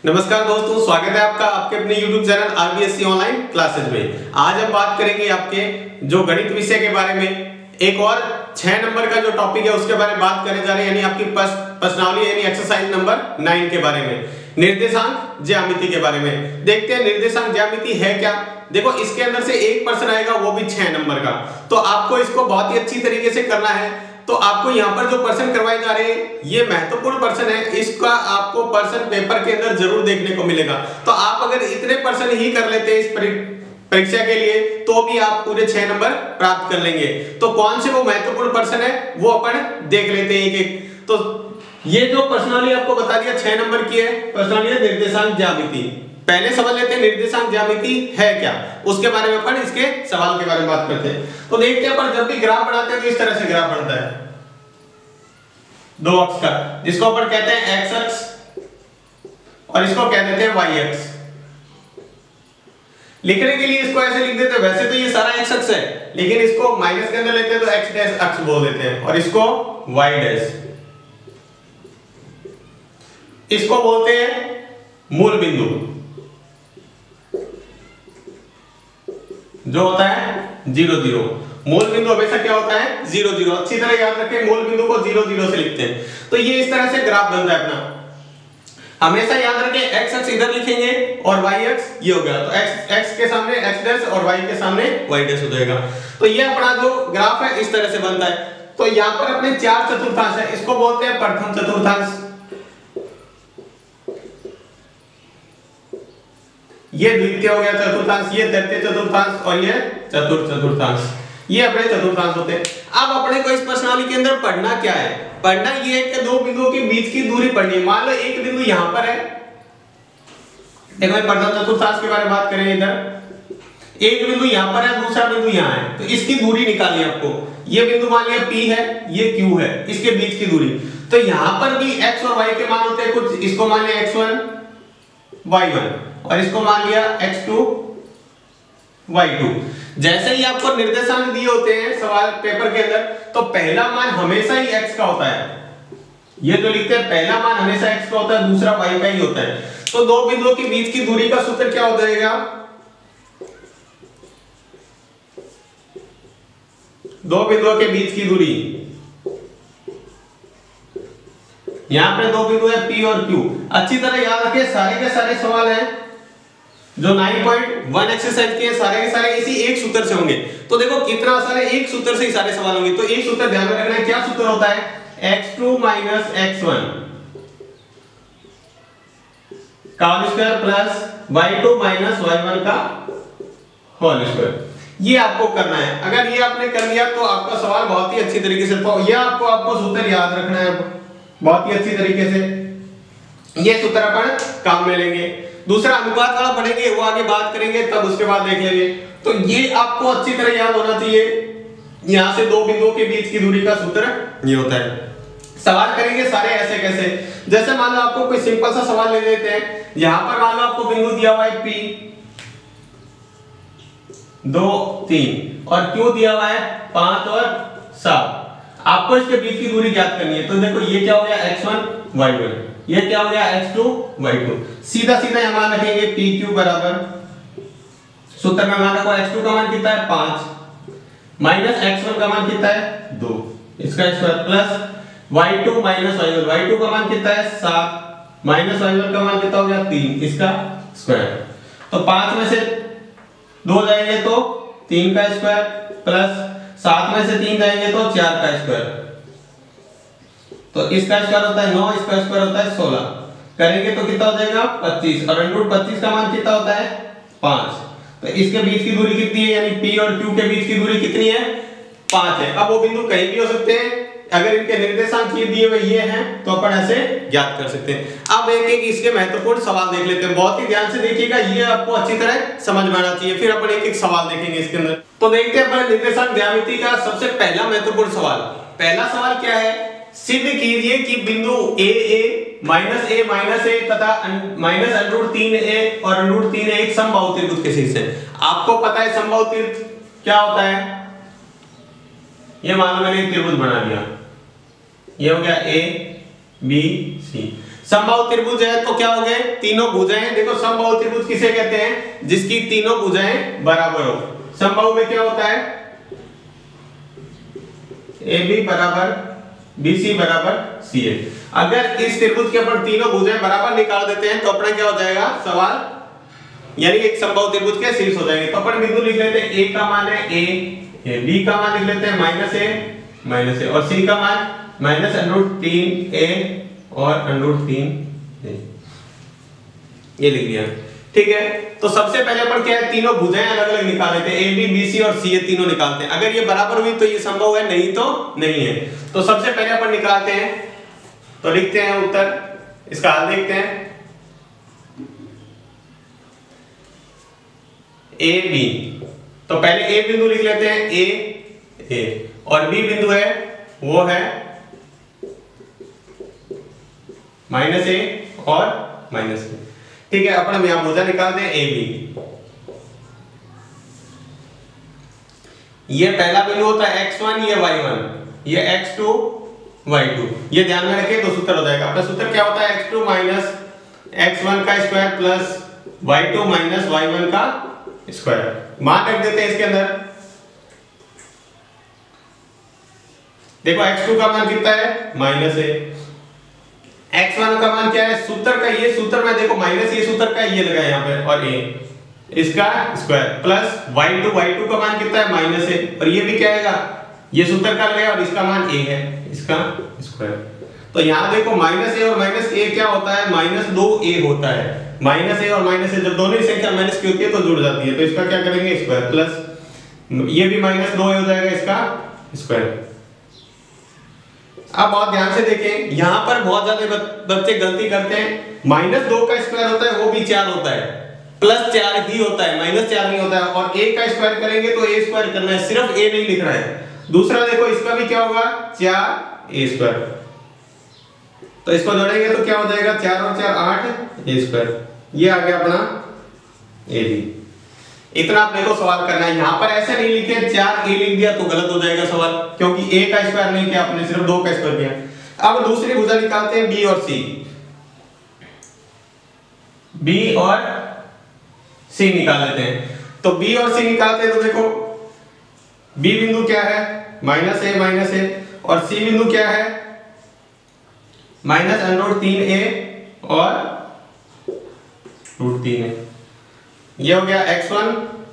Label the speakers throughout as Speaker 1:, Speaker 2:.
Speaker 1: नमस्कार दोस्तों, स्वागत है आपका आपके अपने YouTube channel RBSC online classes में। आज हम बात करेंगे आपके जो गणित विषय के बारे में। एक और 6 नंबर का जो टॉपिक है उसके बारे में बात करने जा रहे हैं, यानी आपकी प्रश्नावली यानी एक्सरसाइज नंबर 9 के बारे में, निर्देशांक ज्यामिति के बारे में। देखते हैं निर्देशांक ज्यामिति है क्या। देखो, इसके अंदर से एक प्रश्न आएगा, वो भी 6 नंबर का। तो आपको इसको बहुत ही अच्छी तरीके से करना है। तो आपको यहाँ पर जो प्रश्न करवाए जा रहे हैं ये महत्वपूर्ण प्रश्न है, इसका आपको प्रश्न पेपर के अंदर जरूर देखने को मिलेगा। तो आप अगर इतने प्रश्न ही कर लेते हैं इस परीक्षा के लिए तो भी आप पूरे 6 नंबर प्राप्त कर लेंगे। तो कौन से वो महत्वपूर्ण प्रश्न है वो अपन देख लेते हैं एक एक। तो ये जो प्रश्नावली आपको बता दिया 6 नंबर की है, प्रश्नावली है निर्देशांक ज्यामिति। पहले समझ लेते हैं निर्देशांक ज्यामिति है क्या, उसके बारे में अपन इसके सवाल के बारे में बात करते हैं। तो देखते हैं अपन जब भी ग्राफ बनाते हैं तो इस तरह से ग्राफ बनता है, दो अक्ष का, जिसको अपन कहते हैं एक्स अक्ष और इसको कह देते हैं वाई अक्ष। लिखने के लिए इसको ऐसे लिख देते हैं, वैसे तो ये सारा एक्स अक्ष है, लेकिन इसको माइनस के अंदर लेते हैं तो एक्स डैश अक्ष बोल देते हैं और इसको वाई डैश। इसको बोलते हैं मूल बिंदु, जो होता है 0 0। मूल बिंदु हमेशा क्या होता है 0 0। अच्छी तरह याद रखें, मूल बिंदु को 0 0 से लिखते हैं। तो ये इस तरह से ग्राफ बनता है अपना। हमेशा याद रखें x अक्ष इधर लिखेंगे और y अक्ष ये हो गया, तो x के सामने x डैश और y के सामने y डैश हो जाएगा। तो ये अपना जो ग्राफ है इस तरह से बनता है। तो यहाँ पर अपने 4 चतुर्थांश है, इसको बोलते हैं प्रथम चतुर्थांश, ये द्वितीय हो गया चतुर्थांश, ये तृतीय चतुर्थांश और ये चतुर्थ चतुर्थांश। ये अपने चतुर्थांश होते हैं। अब अपने को इस प्रश्नावली के अंदर पढ़ना क्या है, पढ़ना ये है कि दो बिंदुओं के बीच की दूरी पढ़नी है। मान लो एक बिंदु यहां पर है, देखो प्रथम चतुर्थांश के बारे में बात करें, इधर एक बिंदु यहां पर है, दूसरा बिंदु यहां है, तो इसकी दूरी निकालनी है आपको। ये बिंदु मान लिया P है, ये Q है, इसके बीच की दूरी। तो यहां पर भी x और y के मान होते हैं कुछ, इसको मान लिया x1 y1 और इसको मान लिया x2 y2। जैसे ही आपको निर्देशांक दिए होते हैं सवाल पेपर के अंदर, तो पहला मान हमेशा ही x का होता है। ये जो लिखते हैं पहला मान हमेशा x का होता है, दूसरा y का ही होता है। तो दो बिंदुओं के बीच की दूरी का सूत्र क्या हो जाएगा, दो बिंदुओं के बीच की दूरी, यहां पे दो बिंदु है P और Q। अच्छी तरह याद रखिए, सारे के सारे सवाल हैं जो 9.1 एक्सरसाइज के सारे के सारे इसी एक सूत्र से होंगे। तो देखो कितना आसान है, एक सूत्र से ही सारे सवाल होंगे। तो एक सूत्र ध्यान में रखना है, क्या सूत्र होता है, x2 x1 का whole square plus y2 y1 का होल स्क्वायर। ये आपको करना है। अगर ये आपने कर लिया तो आपका सवाल बहुत ही अच्छी तरीके से, तो ये आपको सूत्र याद रखना है बहुत ही अच्छी तरीके से। ये सूत्र अपन काम में लेंगे। दूसरा अनुपात वाला पढ़ेंगे, वो आगे बात करेंगे, तब उसके बाद देख लेंगे। तो ये आपको अच्छी तरह याद होना चाहिए। यहां से दो बिंदुओं के बीच की दूरी का सूत्र ये होता है। सवाल करेंगे सारे ऐसे कैसे, जैसे मान लो आपको कोई सिंपल सा सवाल ले लेते हैं। यहां पर मान लो आपको बिंदु दिया हुआ है P 2 3 और Q दिया हुआ है 5 और 7। आपको इसके बीच की दूरी ज्ञात करनी है। तो देखो ये क्या हो गया x1 y1, ये क्या हो गया x2 y2। सीधा सीधा यहां मान रखेंगे PQ बराबर, सूत्र में मान रखो x2 का मान कितना है 5 माइनस x1 का मान कितना है 2, इसका square plus y2 minus y1, y2 का मान कितना है 7 माइनस y1 का मान कितना हो गया 3, इसका स्क्वायर। तो 5 में से 2 जाएंगे तो 3 का स्क्वायर प्लस 7 में से 3 जाएंगे तो 4 का स्क्वायर, तो इसका स्क्वायर होता है 9, इसका स्क्वायर होता है 16। करेंगे तो कितना हो जाएगा 25 और अंडर रूट 25 का मान कितना होता है 5। तो इसके बीच की दूरी कितनी है, यानी P और Q के बीच की दूरी कितनी है 5 है। अब वो बिंदु कहीं भी हो सकते हैं, अगर इनके निर्देशांक ये दिए हुए ये हैं तो अपन ऐसे ज्ञात कर सकते हैं। अब एक एक इसके महत्वपूर्ण सवाल देख लेते हैं। बहुत ही ध्यान से देखिएगा, ये आपको अच्छी तरह समझ में आना चाहिए। फिर अपन एक एक सवाल देखेंगे इसके अंदर। तो देखते हैं अपन निर्देशांक ज्यामिति का सबसे पहला महत्वपूर्ण सवाल। पहला सवाल क्या है, सिद्ध कीजिए कि बिंदु a माइनस a तथा माइनस अंडर रूट 3a और अंडर रूट 3a एक समबाहु त्रिभुज के शीर्ष है। आपको पता है समबाहु त्रिभुज क्या होता है, ये मान लो मैंने एक त्रिभुज बना लिया, ये हो गया A B C। समबाहु त्रिभुज है तो क्या हो गए, तीनों भुजाएं, देखो समबाहु त्रिभुज किसे कहते हैं, जिसकी तीनों भुजाएं बराबर हो। समबाहु में क्या होता है, AB बराबर BC बराबर CA। अगर इस त्रिभुज के अपन तीनों भुजाएं बराबर निकाल देते हैं तो अपना क्या हो जाएगा सवाल, यानी एक समबाहु त्रिभुज के शीर्ष हो जाएंगे। तो अपन बिंदु लिख लेते हैं, A का मान है A, B का मान लिख लेते हैं -a और C का मान -√3a और √3a, ये लिख दिया। ठीक है, तो सबसे पहले अपन क्या है, तीनों भुजाएं अलग अलग निकाल लेते हैं, AB BC और CA तीनों निकालते हैं। अगर ये बराबर हुई तो ये संभव है, नहीं तो नहीं है। तो सबसे पहले अपन निकालते हैं, तो लिखते हैं उत्तर, इसका हल देखते हैं। AB, तो पहले A बिंदु लिख लेते हैं, A और B बिंदु है वो है -a और -a। ठीक है, अपन हम यहां भुजा निकालते हैं AB। ये पहला बिंदु होता है x1, ये y1, ये x2 y2, ये ध्यान में रखिए तो सूत्र हो जाएगा। अपना सूत्र क्या होता है, x2 -x1 का स्क्वायर प्लस y2 -y1 का स्क्वायर। मान रख देते हैं इसके अंदर, देखो x2 का मान कितना है, -a, x1 का मान क्या है, सूत्र का ये सूत्र में देखो माइनस ये सूत्र का ये लगा यहाँ पे और a इसका स्क्वायर प्लस y2 का मान कितना है, -a, और ये भी क्या आएगा, ये सूत्र का लगा और इसका मान a है, इसका स्क्वायर। तो यहाँ देखो -a और -a क्या होता है, -2a होता है। -a और -a जब दोनों ही संख्या माइनस की होती है तो जुड़ जाती है, तो इसका क्या करेंगे स्क्वायर प्लस ये भी -2a हो जाएगा, इसका स्क्वायर। अब बहुत ध्यान से देखें, यहां पर बहुत ज्यादा बच्चे गलती करते हैं, -2 का स्क्वायर होता है वो भी 4 होता है, +4 ही होता है, -4 नहीं होता है। और a का स्क्वायर करेंगे तो a स्क्वायर करना है, सिर्फ a नहीं लिखना है। दूसरा देखो इसका भी क्या होगा, 4a², तो इसको जोड़ेंगे तो क्या हो जाएगा, 4 और 4 8a²। ये आ गया अपना ab। इतना अपने को सवाल करना है, यहां पर ऐसे नहीं लिखे 4a लिख दिया तो गलत हो जाएगा सवाल, क्योंकि a का स्क्वायर नहीं किया आपने, सिर्फ 2 का स्क्वायर किया। अब दूसरी भुजा निकालते हैं b और c। b और c निकाल लेते हैं, तो b और c निकालते हैं तो देखो b बिंदु क्या है, -a और c बिंदु क्या है, -√3a और √3a। ये हो गया x1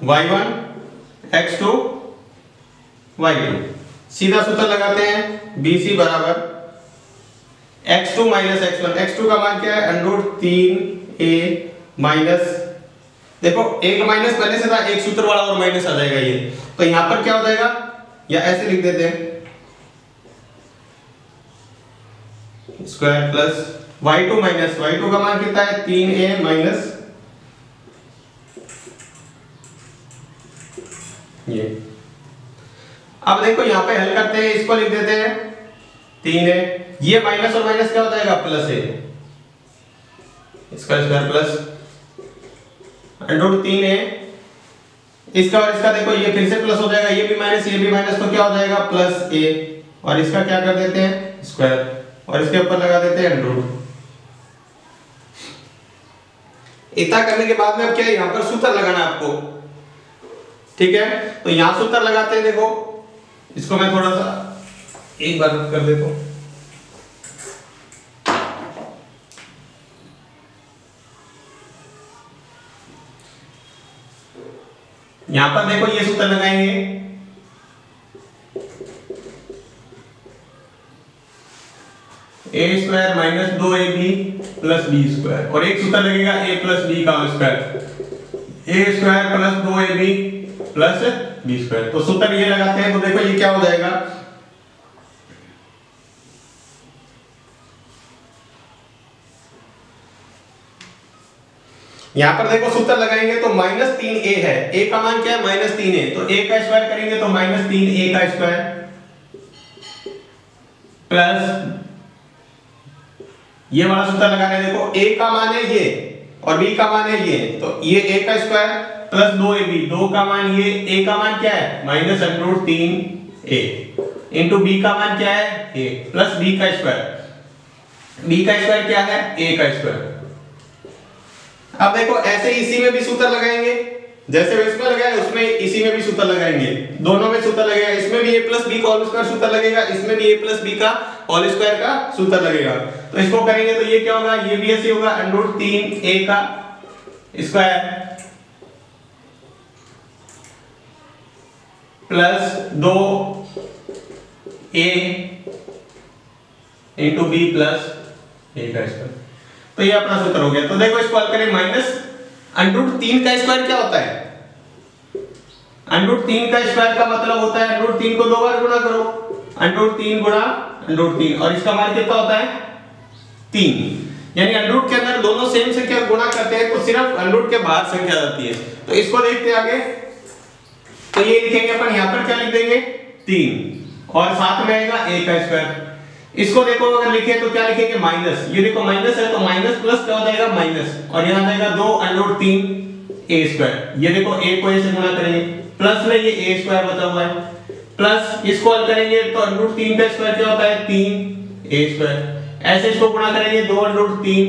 Speaker 1: y1 x2 y2। सीधा सूत्र लगाते हैं, BC बराबर x2 -x1, x2 का मान क्या है, √3a माइनस, देखो एक माइनस पहले से था, एक सूत्र वाला और माइनस आ जाएगा ये, तो यहां पर क्या हो जाएगा, या ऐसे लिख देते हैं स्क्वायर प्लस y2 का मान कितना है, 3a माइनस ये। अब देखो यहाँ पे हल करते हैं, इसको लिख देते हैं 3a, ये माइनस और माइनस क्या हो जाएगा, प्लस a, इसका स्क्वायर प्लस √3a, इसका और इसका देखो ये फिर से प्लस हो जाएगा, ये भी माइनस तो क्या हो जाएगा, प्लस a, और इसका क्या कर देते हैं स्क्वायर और इसके ऊपर लगा देते हैं √। इतना करने के बाद में अब क्या है, यहाँ पर सूत्र लगाना है आपको, ठीक है। तो यहां सूत्र लगाते हैं, देखो इसको मैं थोड़ा सा एक बार कर देता हूं। यहां पर देखो ये सूत्र लगाएंगे, a² -2ab + b², और एक सूत्र लगेगा a + b का स्क्वायर, a² + 2ab + b²। तो सूत्र ये लगाते हैं तो देखो ये क्या हो जाएगा, यहां पर देखो सूत्र लगाएंगे तो -3a है, a का मान क्या है, -3a, तो a का स्क्वायर करेंगे तो -3a का स्क्वायर प्लस ये वाला सूत्र लगाना है, देखो a का मान है ये और b का मान है ये, तो ये a का स्क्वायर प्लस 2ab, 2 का मान ये, a का मान क्या है -√3a, इंटू b का मान क्या है a, प्लस b का स्क्वायर बी का स्क्वायर क्या है, ए का स्क्वायर। अब देखो ऐसे इसी में भी सूत्र लगाएंगे, जैसे इसमें लगाया उसमें इसी में भी सूत्र लगाएंगे, दोनों में सूत्र लगेगा, इसमें भी a प्लस बी का होल स्क्वायर सूत्र लगेगा, इसमें भी a प्लस बी का होल स्क्वायर का सूत्र लगेगा। तो इसको करेंगे तो ये क्या होगा, ये भी ऐसे होगा √3 a का square plus 2a into b plus a का स्क्वायर। तो ये अपना सूत्र हो गया। तो देखो इसको हल करें, माइनस √3 का स्क्वायर क्या होता है, √3 का स्क्वायर का मतलब होता है √3 को 2 बार गुणा करो, √3 गुणा √3, और इसका मान कितना होता है 3, यानी √ के अंदर दोनों सेम संख्या गुणा करते हैं तो सिर्फ √ के बाहर संख्या आती है। तो इसको देखते हैं आगे, तो ये लिखेंगे अपन, यहां पर क्या लिख देंगे 3 और साथ में आएगा a का स्क्वायर। इसको देखो अगर लिखे तो क्या लिखेंगे माइनस, ये देखो माइनस है तो माइनस प्लस क्या हो जाएगा माइनस, और यहां जाएगा 2 √3 a स्क्वायर। ये देखो a को a से गुणा करेंगे, प्लस में ये a स्क्वायर बचा हुआ है, प्लस इसको हल करेंगे तो √3 का स्क्वायर क्या होता है 3 a स्क्वायर, ऐसे इसको गुणा करेंगे 2 √3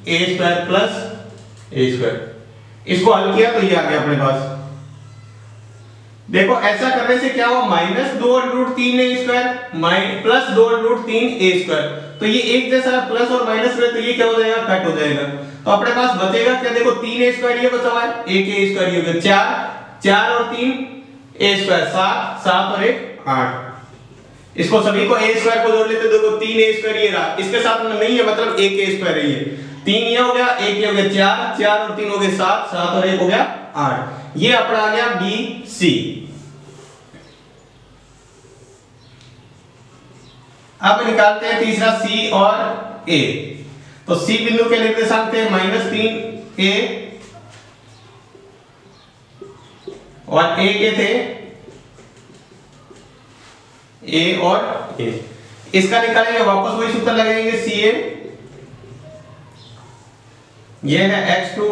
Speaker 1: a square plus a square. इसको हल किया तो ये आ गया अपने पास। देखो ऐसा करने से क्या हुआ, minus 2 √3 a square plus 2 √3 a square, तो ये एक जैसा प्लस और माइनस में, तो ये क्या हो जाएगा कट हो जाएगा। तो अपने पास बचेगा क्या, देखो 3 a स्क्वायर ये बचा हुआ है, 1 a स्क्वायर ये हो गया 4, 4 और 3 a स्क्वायर 7, 7 और 1 8। इसको सभी को a स्क्वायर को जोड़ लेते, देखो 3 a स्क्वायर ये रहा, इसके साथ में नहीं है मतलब 1 a स्क्वायर है, ये 3 ये हो गया, 1 ये हो गया 4, 4 और 3 हो गए 7, 7 और 1 हो गया 8। ये अपना आ गया बी सी। अब निकालते हैं तीसरा सी और ए। तो सी बिंदु के निर्देशांक थे -3 a और ए के थे a और a। इसका निकालेंगे, वापस वही सूत्र लगाएंगे सी ए, ये है x2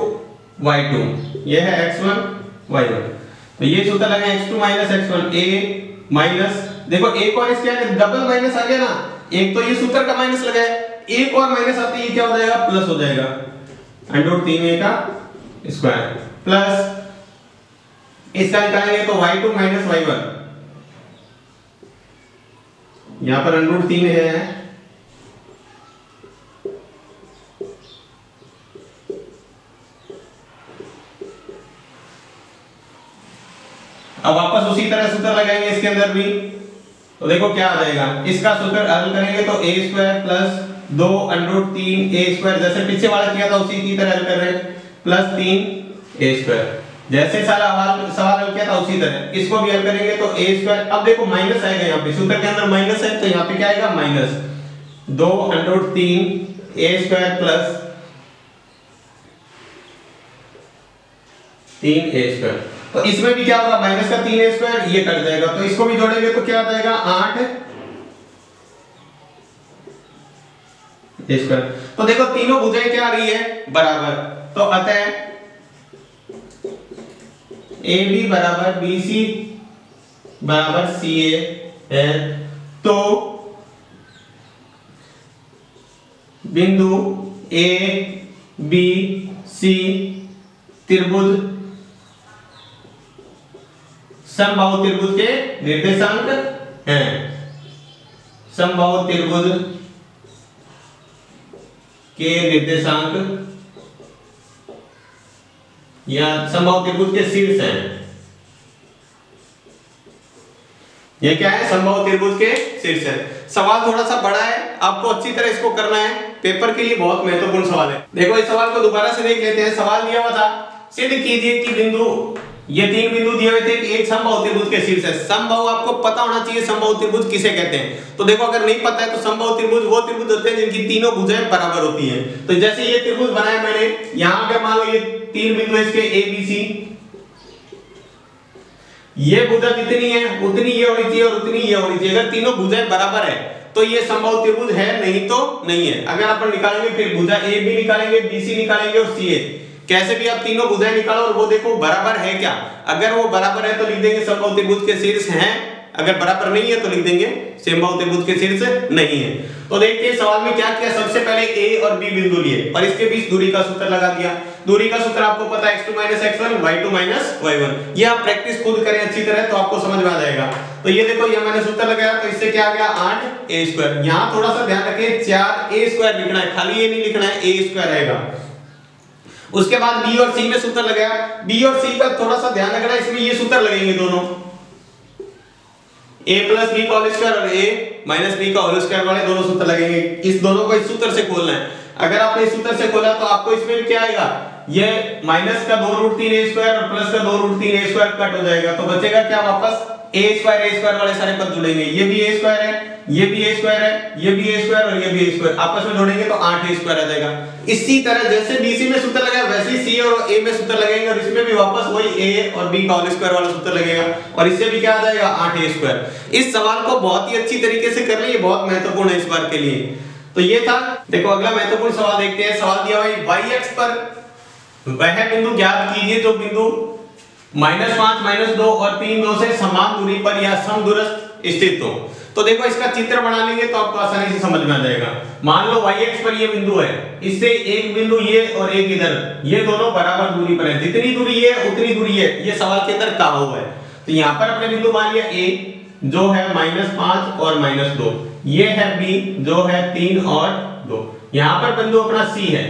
Speaker 1: y2, ये है x1 y1, तो ये सूत्र लगाए x2 - x1 a माइनस, देखो एक और इसके आगे डबल माइनस आ गया ना, एक तो ये सूत्र का माइनस लगाया, एक और माइनस आते ही क्या हो जाएगा प्लस हो जाएगा, √3 a का स्क्वायर प्लस इसका निकालेंगे तो y2 - y1, यहां पर √3 है, अब वापस उसी तरह सूत्र लगाएंगे इसके अंदर भी। तो देखो क्या आ जाएगा, इसका सूत्र हल करेंगे तो a square plus 2 √3 a square, जैसे पीछे वाला किया था उसी की तरह हल कर रहे हैं, प्लस 3 a स्क्वायर, जैसे सवाल हल किया था उसी तरह इसको भी हल करेंगे तो a स्क्वायर। अब देखो माइनस आएगा, यहाँ पे सूत्र के अंदर माइनस है तो यहाँ पे क्या आएगा minus 2 √3 a square plus 3 a square. तो इसमें भी क्या होगा, माइनस का 3 a स्क्वायर ये कट जाएगा, तो इसको भी जोड़ेंगे तो क्या आ जाएगा 8 a स्क्वायर। तो देखो तीनों भुजाएं क्या आ रही है बराबर, तो अतः AB बराबर BC बराबर CA है। तो बिंदु A B C त्रिभुज समबाहु त्रिभुज के निर्देशांक हैं, समबाहु त्रिभुज के निर्देशांक या समबाहु त्रिभुज के शीर्ष हैं। ये क्या है, समबाहु त्रिभुज के शीर्ष है। सवाल थोड़ा सा बड़ा है, आपको अच्छी तरह इसको करना है, पेपर के लिए बहुत महत्वपूर्ण सवाल है। देखो इस सवाल को दोबारा से देख लेते हैं। सवाल दिया हुआ था, सिद्ध कीजिए कि बिंदु, ये 3 बिंदु दिए हुए थे कि एक समबाहु त्रिभुज के शीर्ष है। समबाहु आपको पता होना चाहिए समबाहु त्रिभुज किसे कहते हैं। तो देखो अगर नहीं पता है तो समबाहु त्रिभुज वो त्रिभुज होते हैं जिनकी तीनों भुजाएं बराबर होती हैं। तो जैसे ये त्रिभुज बनाया मैंने, यहाँ पे मान लो ये 3 बिंदु है इसके ए बी सी, ये भुजा जितनी है उतनी ये होनी चाहिए और उतनी ये होनी चाहिए। अगर तीनों भुजाएं बराबर है तो ये समबाहु त्रिभुज है, नहीं तो नहीं है। अगर अपन निकालेंगे फिर भुजा ए बी निकालेंगे, बी सी निकालेंगे और सी ए, कैसे भी आप तीनों भुजाएं निकालो और वो देखो बराबर है क्या। अगर वो बराबर है तो लिख देंगे समबाहु त्रिभुज के शीर्ष हैं अगर बराबर नहीं है तो लिख देंगे समबाहु त्रिभुज के शीर्ष नहीं है। तो देखते हैं सवाल में क्या किया, सबसे पहले ए और बी बिंदु लिए और इसके बीच दूरी का सूत्र लगा दिया। दूरी का सूत्र आपको पता है x2 - x1 y2 - y1। ये आप प्रैक्टिस खुद करें अच्छी तरह तो आपको समझ में आ जाएगा। तो ये देखो ये मैंने सूत्र लगाया तो इससे क्या आ गया 8a²। यहां थोड़ा सा ध्यान रखें 4a² लिखना है, खाली ये नहीं लिखना है, a² रहेगा। उसके बाद बी और सी में सूत्र लगाया, बी और सी का थोड़ा सा ध्यान रखना, इसमें ये सूत्र लगेंगे दोनों a + b का होल स्क्वायर और a - b का होल स्क्वायर वाले दोनों सूत्र लगेंगे। इस दोनों को इस सूत्र से खोलना है। अगर आपने इस सूत्र से खोला तो आपको इसमें क्या आएगा, ये माइनस का 2√3a² और प्लस का 2√3a² कट हो जाएगा तो बचेगा क्या वापस a² वाले सारे पद जुड़ेंगे। ये भी a² है, ये भी a² है, ये भी a² और ये भी a², आपस में जोड़ेंगे तो 8a² आ जाएगा। इसी तरह जैसे BC में सूत्र लगाया वैसे ही C और A में सूत्र लगेंगे और इसमें भी वापस वही a और b का होल स्क्वायर वाला सूत्र लगेगा और इससे भी क्या आ जाएगा 8a²। इस सवाल को बहुत ही अच्छी तरीके से कर लिए, बहुत महत्वपूर्ण है इस बार के लिए। तो ये था। देखो अगला महत्वपूर्ण सवाल देखते हैं। सवाल दिया हुआ है y अक्ष पर वह बिंदु ज्ञात कीजिए जो बिंदु -5, -2 और 3, 2 से समान दूरी पर या समदूरस्थ स्थित हो। तो देखो इसका चित्र बना लेंगे तो आपको आसानी से समझ में आ जाएगा। मान लो y अक्ष पर ये बिंदु है, इससे एक बिंदु ये और एक इधर, ये दोनों बराबर दूरी पर है। जितनी दूरी ये उतनी दूरी है, ये सवाल के अंदर कहा हुआ है। तो यहाँ पर अपने बिंदु मान लिया a जो है -5 और -2, ये है b जो है 3 और 2। यहाँ पर बिंदु अपना c है।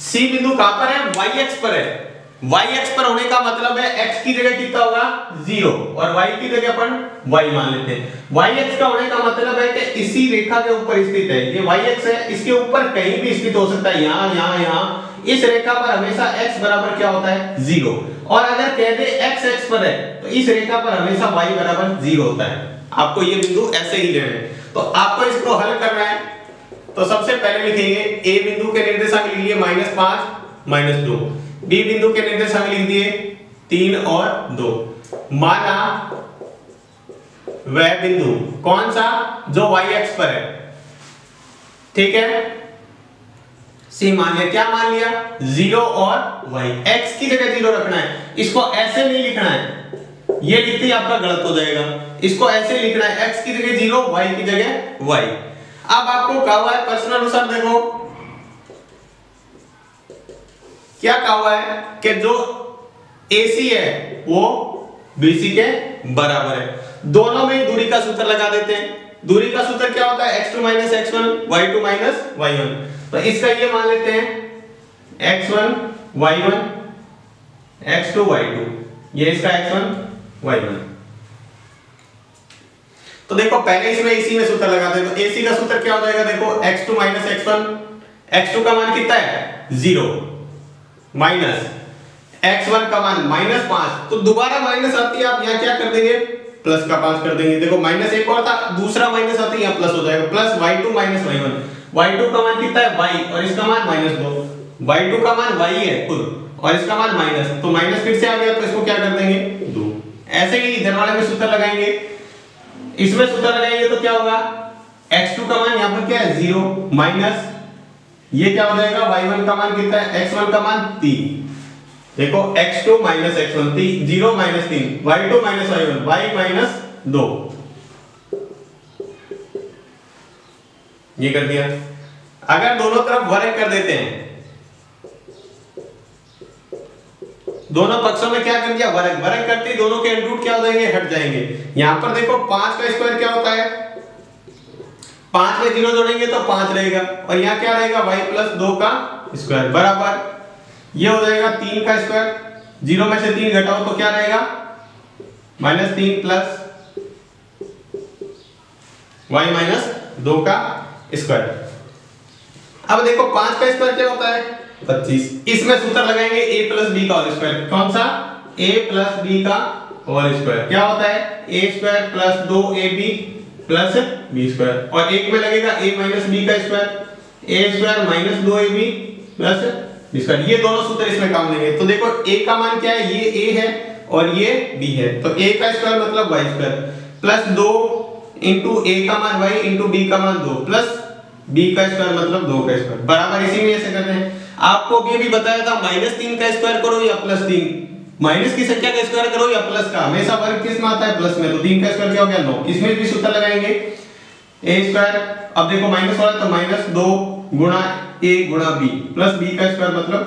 Speaker 1: c बिंदु कहां पर है, y अक्ष पर है। y अक्ष पर होने का मतलब है x की जगह कितना होगा 0 और y की जगह अपन y मान लेते हैं। y अक्ष का होने का मतलब है कि इसी रेखा के ऊपर स्थित है। ये y अक्ष है, इसके ऊपर कहीं भी स्थित हो सकता है, यहाँ यहाँ यहाँ। इस रेखा पर हमेशा x बराबर क्या होता है 0। और अगर कह दे x अक्ष पर है तो इस रेखा पर हमेशा y बराबर 0 होता है। आपको ये बिंदु ऐसे ही लेना है। तो आपको इसको हल करना है। तो सबसे पहले लिखेंगे a बिंदु के निर्देशांक लिख लिए -5 -2, बी बिंदु के निर्देशांक लिख दिए 3 और 2। माना वह बिंदु कौन सा जो y अक्ष पर है, ठीक है। सी मान लिया, क्या मान लिया 0 और y, x की जगह 0 रखना है। इसको ऐसे नहीं लिखना है, ये लिखते ही आपका गलत हो जाएगा। इसको ऐसे लिखना है x की जगह 0, y की जगह y। अब आपको कहा हुआ है प्रश्न अनुसार, देखो क्या कहा हुआ है कि जो AC है वो BC के बराबर है। दोनों में दूरी का सूत्र लगा देते हैं। दूरी का सूत्र क्या होता है x2 - x1 y2 - y1। तो इसका ये मान लेते हैं x1 y1 x2 y2, ये इसका x1 y1। तो देखो पहले इसमें AC में सूत्र लगाते हैं। तो AC का सूत्र क्या हो जाएगा, देखो x2 - x1, x2 का मान कितना है 0 माइनस x1 का मान -5। तो दोबारा माइनस आती है, आप यहाँ क्या कर देंगे प्लस का 5 कर देंगे। देखो माइनस एक और था, दूसरा माइनस आती है, यहाँ प्लस हो जाएगा, प्लस y2 - y1। y2 का मान कितना है y और इसका मान -2। y2 का मान y है खुद और इसका मान माइनस, तो माइनस फिर से आ गया तो इसको क्या कर देंगे 2। ऐसे ही इधर वाले में सूत्र लगाएंगे, इसमें सूत्र लगाएंगे तो क्या होगा x2 का मान यहाँ पर क्या है 0 माइनस ये क्या हो जाएगा y1 का मान कितना है x1 का मान 3। देखो x2 - x1 0 - 3 y2 - y1 y - 2 ये कर दिया। अगर दोनों तरफ वर्ग कर देते हैं, दोनों पक्षों में क्या कर दिया वर्ग, वर्ग करते ही दोनों के अंडर क्या हो जाएंगे हट जाएंगे। यहां पर देखो 5 का स्क्वायर क्या होता है, 5 में 0 जोड़ेंगे तो 5 रहेगा और यहाँ क्या रहेगा y + 2 का स्क्वायर बराबर ये हो जाएगा 3 का स्क्वायर। 0 में से 3 घटाओ तो क्या रहेगा -3 प्लस y - 2 का स्क्वायर। अब देखो 5 का स्क्वायर क्या होता है 25। इसमें सूत्र लगाएंगे a + b का होल स्क्वायर। कौन सा a + b का होल स्क्वायर क्या होता है a² + 2ab + b² और एक में लगेगा a - b का स्क्वायर a² - 2ab + b²। ये दोनों सूत्र इसमें काम लेंगे। तो देखो a का मान क्या है, ये a है और ये b है, तो a का स्क्वायर मतलब y² प्लस 2 इंटू a का मान y इंटू b का मान 2 प्लस b का स्क्वायर मतलब 2 का स्क्वायर बराबर। इसी में ऐसे करते हैं। आपको ये भी बताया था -3 का स्क्वायर करो या +3, माइनस की संख्या का स्क्वायर करो या प्लस का, हमेशा वर्ग किस में आता है? प्लस में। तो 3 का स्क्वायर क्या हो गया? 9। इसमें भी सूत्र लगाएंगे ए स्क्वायर, अब देखो माइनस वाला तो माइनस 2 गुणा ए गुणा बी प्लस बी का स्क्वायर मतलब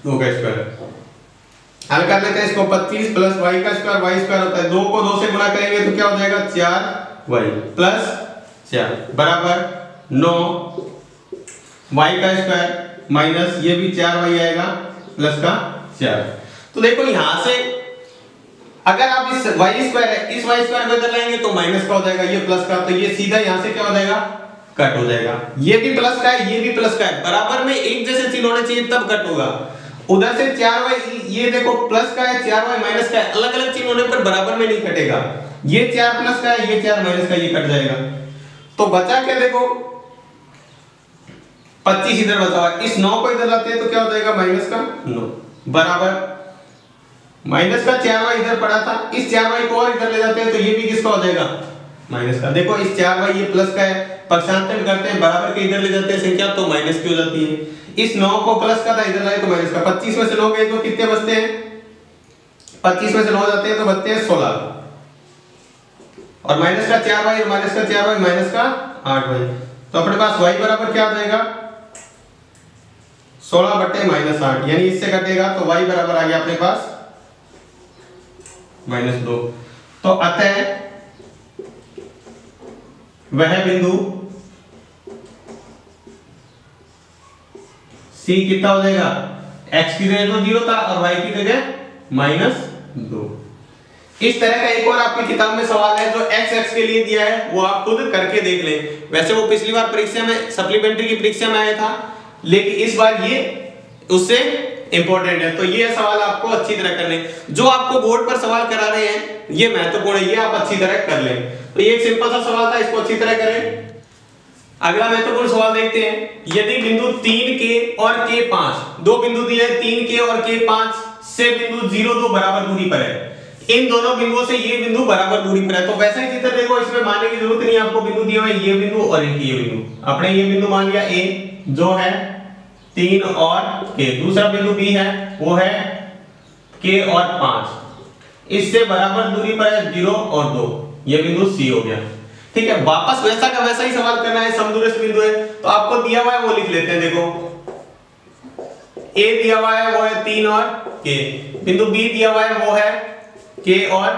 Speaker 1: 2 का स्क्वायर। हल कर लेते हैं इसको, 25 प्लस वाई का स्क्वायर, वाई स्क्वायर होता है 2 को 2 से गुणा करेंगे तो क्या हो जाएगा? 4 वाई प्लस 4 बराबर 9 वाई का स्क्वायर माइनस ये भी 4 वाई आएगा प्लस का 4। तो देखो यहां से अगर आप इस वाई स्क्वायर है इस वाई स्क्वायर को इधर लाएंगे तो माइनस का हो जाएगा, ये प्लस का, तो ये सीधा यहां से क्या हो जाएगा? कट हो जाएगा। ये भी प्लस का है, ये भी प्लस का है, बराबर में एक जैसे चिन्ह होने चाहिए तब कट होगा। उधर से 4y, ये देखो प्लस का है, 4y माइनस का है, अलग अलग चिन्ह होने पर बराबर में नहीं कटेगा। ये 4 प्लस का है, ये 4 माइनस का, ये कट जाएगा। तो बचा क्या? देखो 25 इधर बचा हुआ है, इस 9 को इधर लाते हैं तो क्या हो जाएगा? माइनस का 9 बराबर माइनस का 4y इधर पड़ा था, इस 4y को और इधर ले जाते हैं तो ये भी किसका हो जाएगा? माइनस का। देखो इस 4y ये प्लस का है, पक्षांतर करते हैं बराबर के इधर ले जाते हैं संख्या तो माइनस की हो जाती है। इस 9 को प्लस का था इधर लाए तो माइनस का। 25 में से 9 गए तो कितने बचते हैं? 25 में से 9 जाते हैं तो बचते हैं 16 और माइनस का 4y और माइनस का 4y माइनस का 8y। तो अपने पास y बराबर क्या आ जाएगा? 16 बटे माइनस 8, यानी इससे कटेगा तो y बराबर आ गया अपने पास -2। तो अतः वह बिंदु C कितना हो जाएगा? x की जगह तो 0 था और y की जगह -2। इस तरह का एक और आपकी किताब में सवाल है जो x के लिए दिया है, वो आप खुद करके देख लें। वैसे वो पिछली बार परीक्षा में सप्लीमेंट्री की परीक्षा में आया था, लेकिन इस बार ये उससे इंपॉर्टेंट है, तो ये सवाल आपको अच्छी तरह करने। जो आपको बोर्ड पर सवाल करा रहे हैं ये महत्वपूर्ण है, ये आप अच्छी तरह कर लें। तो ये एक सिंपल सा सवाल था, इसको अच्छी तरह करें। अगला महत्वपूर्ण सवाल देखते हैं। यदि बिंदु 3K और K5, दो बिंदु दिए हैं 3K और K5 से बिंदु 0, 2 बराबर दूरी पर है, इन दोनों बिंदुओं से ये बिंदु बराबर दूरी पर है, तो वैसा ही चित्र देखो, इसमें मानने की जरूरत नहीं, आपको बिंदु दिए हुए ये बिंदु और एक ये बिंदु। आपने ये बिंदु मान लिया A जो है 3 और K, दूसरा बिंदु B है वो है K और 5, इससे बराबर दूरी पर है 0 और 2, ये बिंदु C हो गया। ठीक है, वापस वैसा का वैसा ही सवाल करना है, समदूरस्थ बिंदु है तो आपको दिया हुआ है वो लिख लेते हैं। देखो A दिया हुआ है वो है 3 और K, बिंदु B दिया हुआ है वो है K और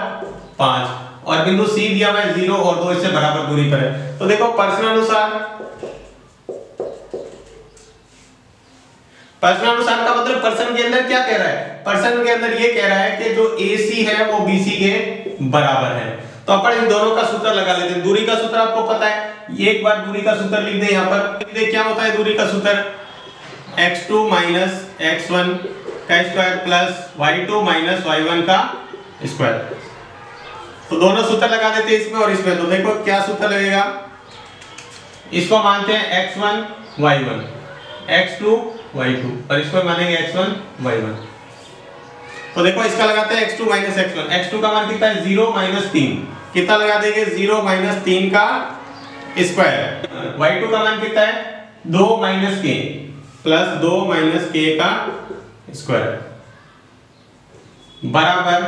Speaker 1: 5 और बिंदु C दिया हुआ है 0 और 2, इससे बराबर दूरी पर है। तो देखो प्रश्नानुसार का मतलब प्रश्न के अंदर क्या कह रहा है? प्रश्न के अंदर ये कह रहा है कि जो AC है वो BC के बराबर है। तो अपन इन दोनों का सूत्र लगा लेते हैं। दूरी का सूत्र आपको पता है, एक बार दूरी का सूत्र लिख दे यहाँ पर। क्या होता है दूरी का सूत्र? x2 माइनस x1 का square plus y2 minus y1 का स्क्वायर। तो दोनों सूत्र लगा देते हैं इसमें और इसमें। तो देखो क्या सूत्र लगेगा, इसको मानते हैं x1 y1, x2 y2 और इसको मानेंगे x1 y1। तो देखो इसका लगाते हैं x2 माइनस x1, x2 का मान कितना है 0 माइनस 3, कितना लगा देंगे 0 माइनस 3 का स्क्वायर। y2 का मान कितना है 2 minus k plus 2 minus k का स्क्वायर बराबर।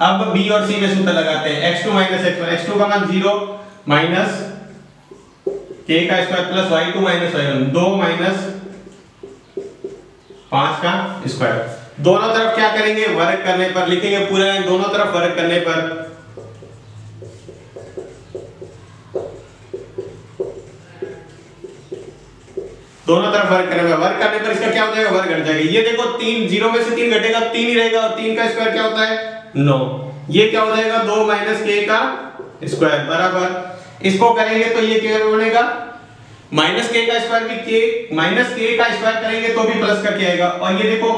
Speaker 1: अब b और c में सूत्र लगाते हैं, x2 माइनस x1, x2 का मान 0 माइनस k का square plus y2 minus y1, 2 minus 5 का स्क्वायर। दोनों तरफ क्या करेंगे? वर्ग करने पर लिखेंगे पूरा, दोनों तरफ वर्ग करने पर वर्ग करने पर इसका क्या हो जाएगा? वर्ग घट जाएगा। ये देखो 3, 0 में से 3 घटेगा 3 ही रहेगा और 3 का स्क्वायर क्या होता है 9, ये क्या हो जाएगा 2 माइनस k का स्क्वायर बराबर। इसको करेंगे तो ये क्या बनेगा माइनस k का स्क्वायर भी k माइनस k का स्क्वायर करेंगे तो भी प्लस का क्या आएगा। और ये देखो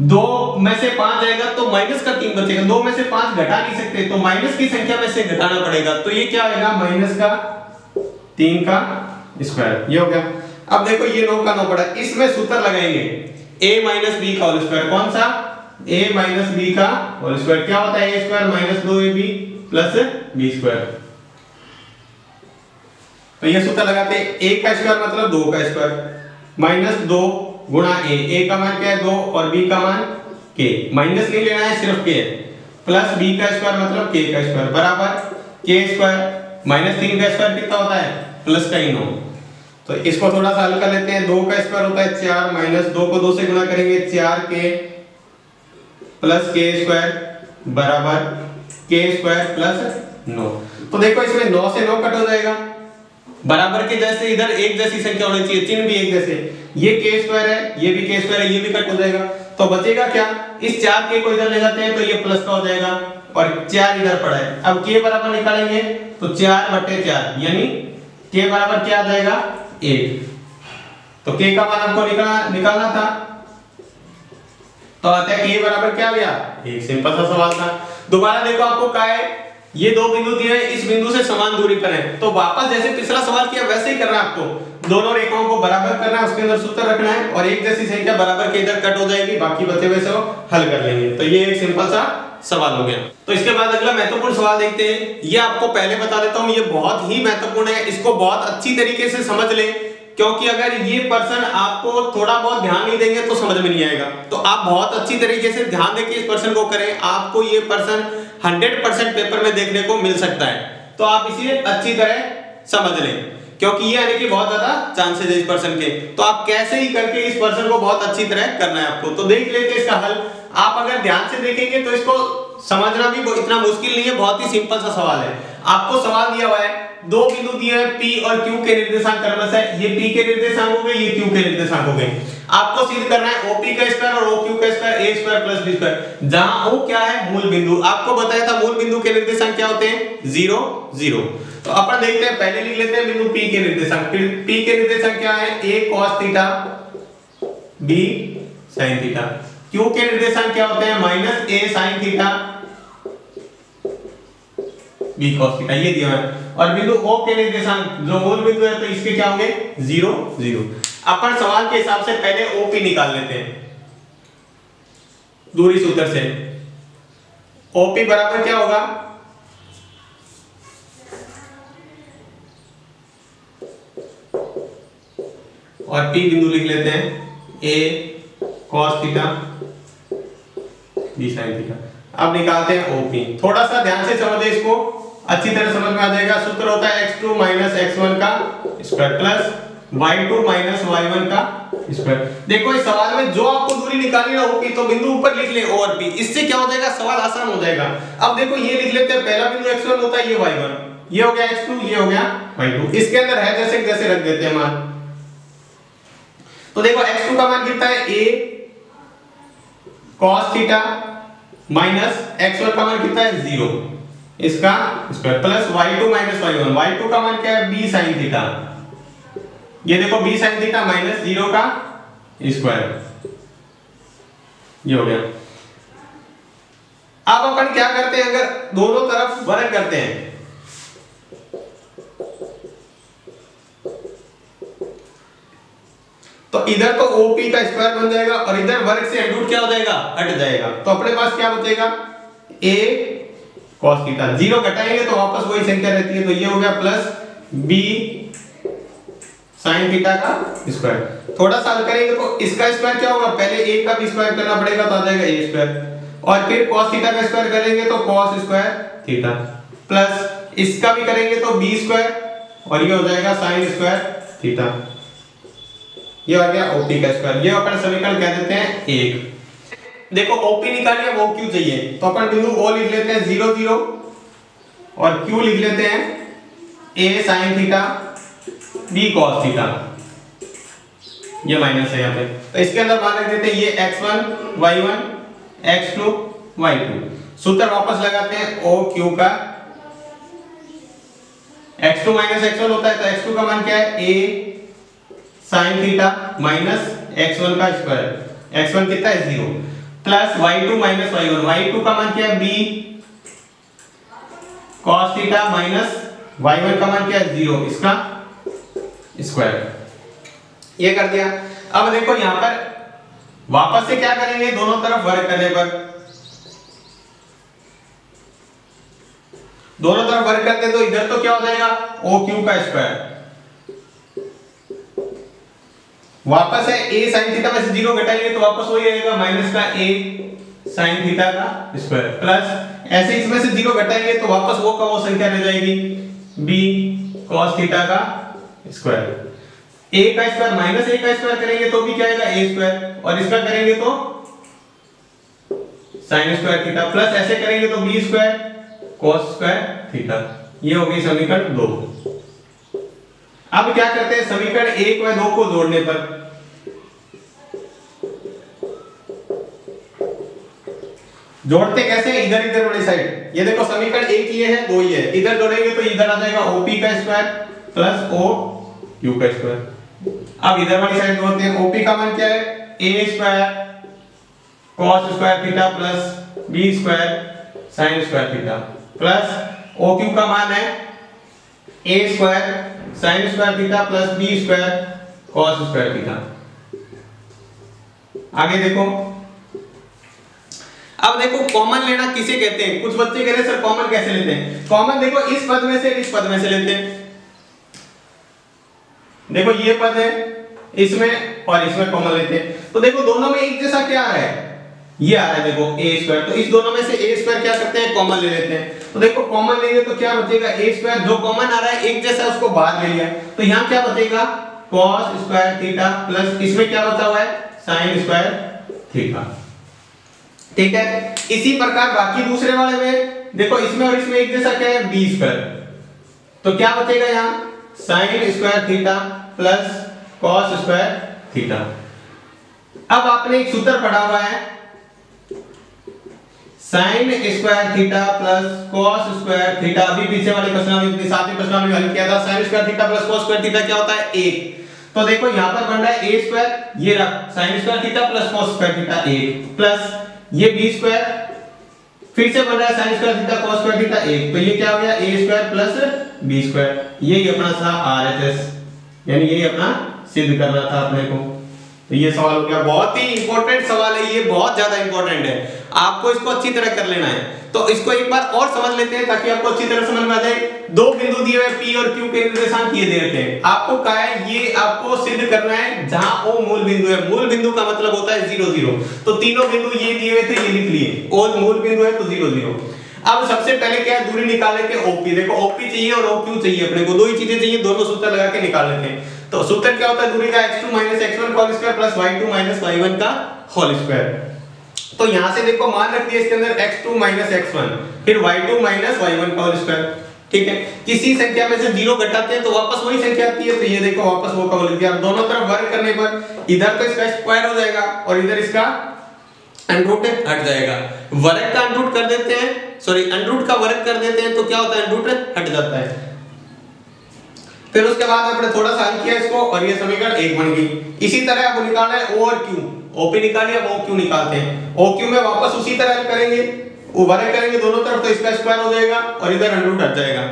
Speaker 1: 2 में से 5 आएगा तो माइनस का 3 बचेगा, 2 में से 5 घटा नहीं सकते तो माइनस की संख्या में से घटाना पड़ेगा, तो ये क्या आएगा माइनस का 3 का स्क्वायर। ये हो गया। अब देखो ये 9 का 9 पड़ा, इसमें सूत्र लगाएंगे a माइनस b का होल स्क्वायर। कौन सा? a माइनस b का होल स्क्वायर। क्या होता है a square minus 2ab plus b square. तो ये सूत्र लगाते हैं, a का स्क्वायर मतलब 2 का स्क्वायर माइनस 2 गुणा a का मान क्या है 2 और b का मान के, माइनस नहीं लेना है, सिर्फ के, प्लस बी का स्क्वायर मतलब के का स्क्वायर बराबर के स्क्वायर माइनस 3 का स्क्वायर कितना होता है, प्लस का ही 9। तो इसको थोड़ा सा हल कर लेते हैं। 2 का स्क्वायर होता है 4 माइनस 2 को 2 से गुणा करेंगे 4 के प्लस के स्क्वायर बराबर के स्क्वायर प्लस 9। तो देखो इसमें 9 से 9 कट हो जाएगा, बराबर के जैसे इधर एक जैसी संख्या होनी चाहिए, चिन्ह भी एक जैसे, ये के स्क्वायर है, ये भी के स्क्वायर है, ये भी कट हो जाएगा। तो बचेगा क्या, इस 4 के को इधर ले जाते हैं तो ये प्लस का हो जाएगा और 4 इधर पड़ा है। अब के बराबर निकालेंगे तो 4/4 यानी के बराबर क्या आ जाएगा 1। तो के का मान आपको निकालना था, तो आता है के बराबर क्या आ गया 1। सिंपल सा सवाल था। दोबारा देखो आपको क्या है, ये दो बिंदु दिए हैं, इस बिंदु से समान दूरी पर है, तो वापस जैसे पिछला सवाल किया वैसे ही करना है आपको। दोनों रेखाओं को बराबर करना है, उसके अंदर सूत्र रखना है और एक जैसी संख्या बराबर के इधर कट हो जाएगी, बाकी बचे हुए से हल कर लेंगे। तो ये एक सिंपल सा सवाल हो गया। तो इसके बाद अगला महत्वपूर्ण सवाल देखते हैं। ये आपको पहले बता देता हूं, ये बहुत ही महत्वपूर्ण है, इसको बहुत अच्छी तरीके से समझ लें, क्योंकि अगर ये पर्सन आपको थोड़ा बहुत ध्यान नहीं देंगे तो समझ में नहीं आएगा। तो आप बहुत अच्छी तरीके से ध्यान देके इस पर्सन को करें, आपको ये पर्सन 100% पेपर में देखने को मिल सकता है। तो आप इसे अच्छी तरह समझ लें, क्योंकि ये आने के बहुत ज्यादा चांसेस है इस पर्सन के। तो आप कैसे ही करके इस पर्सन को बहुत अच्छी तरह करना है आपको। तो देख लेते हैं इसका हल। आप अगर ध्यान से देखेंगे तो इसको समझना भी इतना मुश्किल नहीं है, बहुत ही सिंपल सा सवाल है। आपको सवाल दिया हुआ है, दो बिंदु दिए हैं P और Q के निर्देशांक क्रमशः है, ये P के निर्देशांक हो गए, ये Q के निर्देशांक हो गए। आपको सिद्ध करना है OP का स्क्वायर और OQ का square a square plus b square, जहां O क्या है मूल बिंदु। आपको बताया था मूल बिंदु के निर्देशांक क्या होते हैं 0 0। तो अपन देखते हैं, पहले लिख लेते हैं बिंदु P के निर्देशांक। फिर P के निर्देशांक क्या है a cos theta b sin theta. Q के निर्देशांक क्या होते हैं minus a sin theta b cos theta, ये दिया है। और बिंदु O के निर्देशांक जो मूल बिंदु है तो इसके क्या होंगे 0 0। अपन सवाल के हिसाब से पहले OP निकाल लेते हैं दूरी सूत्र से। OP बराबर क्या होगा, और P बिंदु लिख लेते हैं a cos theta b sin theta. अब निकालते हैं OP। थोड़ा सा ध्यान से समझे, इसको अच्छी तरह समझ में आ जाएगा। सूत्र होता है x2 माइनस x1 का square plus y2 minus y1 का स्क्वायर। देखो इस सवाल में जो आपको दूरी निकालनी है OP, तो बिंदु ऊपर लिख ले O और P, इससे क्या हो जाएगा सवाल आसान हो जाएगा। अब देखो ये लिख लेते हैं, पहला बिंदु x1 होता है, ये y1, ये हो गया x2, ये हो गया y2, इसके अंदर है जैसे जैसे रख देते हैं मान। तो देखो x2 का मान कितना है a cos theta minus x1 का मान कितना है 0, इसका square plus y2 minus y1, y2 का मान क्या है b sin थीटा, ये देखो b sin थीटा माइनस 0 का स्क्वायर, ये हो गया। अब अपन क्या करते हैं, अगर दोनों तरफ वर्ग करते हैं तो इधर तो OP का स्क्वायर बन जाएगा और इधर वर्ग से रूट क्या हो जाएगा हट जाएगा। तो अपने पास क्या बचेगा a cos थीटा, 0 घटाएंगे तो वापस वही संख्या रहती है, तो ये हो गया प्लस b sin थीटा का स्क्वायर। थोड़ा सा हल करेंगे तो इसका स्क्वायर क्या होगा, पहले a का भी स्क्वायर करना पड़ेगा तो आ जाएगा a स्क्वायर, और फिर cos थीटा का स्क्वायर करेंगे तो cos स्क्वायर थीटा, प्लस इसका भी करेंगे तो b स्क्वायर और ये हो जाएगा sin स्क्वायर थीटा, ये आ गया OP का स्क्वायर। ये अपन समीकरण कह देते हैं 1। देखो OP निकालिए, अब OQ चाहिए, तो अपन बिंदु O लिख लेते हैं 0 0 और Q लिख लेते हैं a sin theta b cos theta, ये माइनस है यहाँ पे, तो इसके अंदर मान रख देते हैं ये x1 y1 x2 y2। सूत्र वापस लगाते हैं OQ का, x2 माइनस x1 होता है तो x2 का मान क्या है a sin theta minus x1 का स्क्वायर, x1 कितना है 0, plus y2 minus y1, y2 का मान क्या है b cos theta minus y1 का मान क्या है 0, इसका स्क्वायर, ये कर दिया। अब देखो यहां पर वापस से क्या करेंगे, दोनों तरफ वर्ग करने पर, दोनों तरफ वर्ग करते हैं तो इधर तो क्या हो जाएगा OQ का स्क्वायर, वापस है a sin थीटा में से 0 घटाएंगे तो वापस वही रहेगा माइनस का a साइन थीटा का स्क्वायर प्लस ऐसे इसमें से 0 घटाएंगे तो वापस वो का वो संख्या रह जाएगी b cos थीटा का स्क्वायर। a का स्क्वायर माइनस a का स्क्वायर करेंगे तो भी क्या आएगा a स्क्वायर और इसका करेंगे तो साइन स्क्वायर थीटा प्लस ऐसे करेंगे तो b square cos square theta. ये हो गई समीकरण 2। अब क्या करते हैं समीकरण 1 व 2 को जोड़ने पर जोड़ते कैसे इधर इधर वाली साइड। ये देखो समीकरण 1 ये है 2 ये है, इधर जोड़ेंगे तो इधर आ जाएगा OP का स्क्वायर प्लस OQ का स्क्वायर। अब इधर वाली साइड जोड़ते हैं OP का मान क्या है a square cos square theta plus b square sin square theta plus OQ का मान है a square sin square theta plus b square cos square theta. आगे देखो अब देखो कॉमन लेना किसे कहते हैं। कुछ बच्चे कह रहे हैं सर कॉमन कैसे लेते हैं। कॉमन देखो इस पद में से इस पद में से लेते हैं। देखो ये पद है इसमें और इसमें कॉमन लेते हैं तो देखो दोनों में एक जैसा क्या आ रहा है ये आ रहा है देखो a स्क्वायर। तो इस दोनों में से a स्क्वायर क्या करते हैं कॉमन ले लेते हैं। तो देखो कॉमन लेंगे तो क्या बचेगा a स्क्वायर जो कॉमन आ रहा है एक जैसा उसको बाहर ले लिया तो यहाँ क्या बचेगा cos स्क्वायर थीटा प्लस इसमें क्या बचा हुआ है sin स्क्वायर थीटा। ठीक है इसी प्रकार बाकी दूसरे वाले में देखो इसमें और इसमें एक जैसा क्या है b स्क्वायर तो क्या बचेगा यहाँ sin square theta plus cos square theta. अब आपने एक सूत्र पढ़ा हुआ है sin square theta plus cos square theta. अभी पीछे वाले प्रश्न में सातवें प्रश्न में हल किया था sin square theta plus cos square theta क्या होता है 1। तो देखो यहाँ पर बन रहा है a स्क्वायर ये रहा sin square theta plus cos square theta 1 plus ये b स्क्वायर फिर से बन रहा है sin square theta cos square theta 1 तो ये क्या हो गया a square plus b square. यही अपना था RHS यानी यही अपना सिद्ध करना था अपने को। तो ये सवाल हो गया बहुत ही इंपॉर्टेंट सवाल है ये बहुत ज्यादा इंपॉर्टेंट है आपको इसको अच्छी तरह कर लेना है। तो इसको एक बार और समझ लेते हैं ताकि आपको अच्छी तरह समझ में आ जाए। दो बिंदु दिए हुए P और Q के निर्देशांक ये दे रखे हैं आपको कहा है ये आपको सिद्ध करना है जहां O मूल बिंदु है। मूल बिंदु का मतलब होता है 0 0 तो तीनों बिंदु ये दिए हुए थे ये लिख लिए और मूल बिंदु है तो 0 0। अब सबसे पहले क्या है दूरी निकालने के OP देखो OP चाहिए और OQ चाहिए अपने को दो ही चीजें चाहिए दोनों सूत्र लगा के निकाल लेते हैं। तो सूत्र क्या होता है दूरी का x2 x1 whole square plus y2 y1 का होल स्क्वायर। तो यहां से देखो मान रख दिया इसके अंदर x2 x1 फिर y2 y1 का होल स्क्वायर। ठीक है किसी संख्या में से 0 घटाते हैं तो वापस वही संख्या आती है तो ये देखो वापस वो का होल गया। दोनों तरफ वर्ग करने पर इधर तो इसका स्क्वायर हो जाएगा और इधर इसका अंडरूट हट जाएगा। वर्ग का अंडरूट कर देते हैं सॉरी अंडरूट का वर्ग कर देते हैं तो क्या होता है अंडरूट हट जाता है। फिर उसके बाद आपने थोड़ा सा हल किया इसको और ये समीकरण 1 बन गई। इसी तरह आपको निकालना है O और Q। OP निकालिए अब OQ निकालते हैं। OQ में वापस उसी तरह हल करेंगे वो वर्ग करेंगे दोनों तरफ तो इसका स्क्वायर हो जाएगा और इधर अंडरूट हट जाएगा।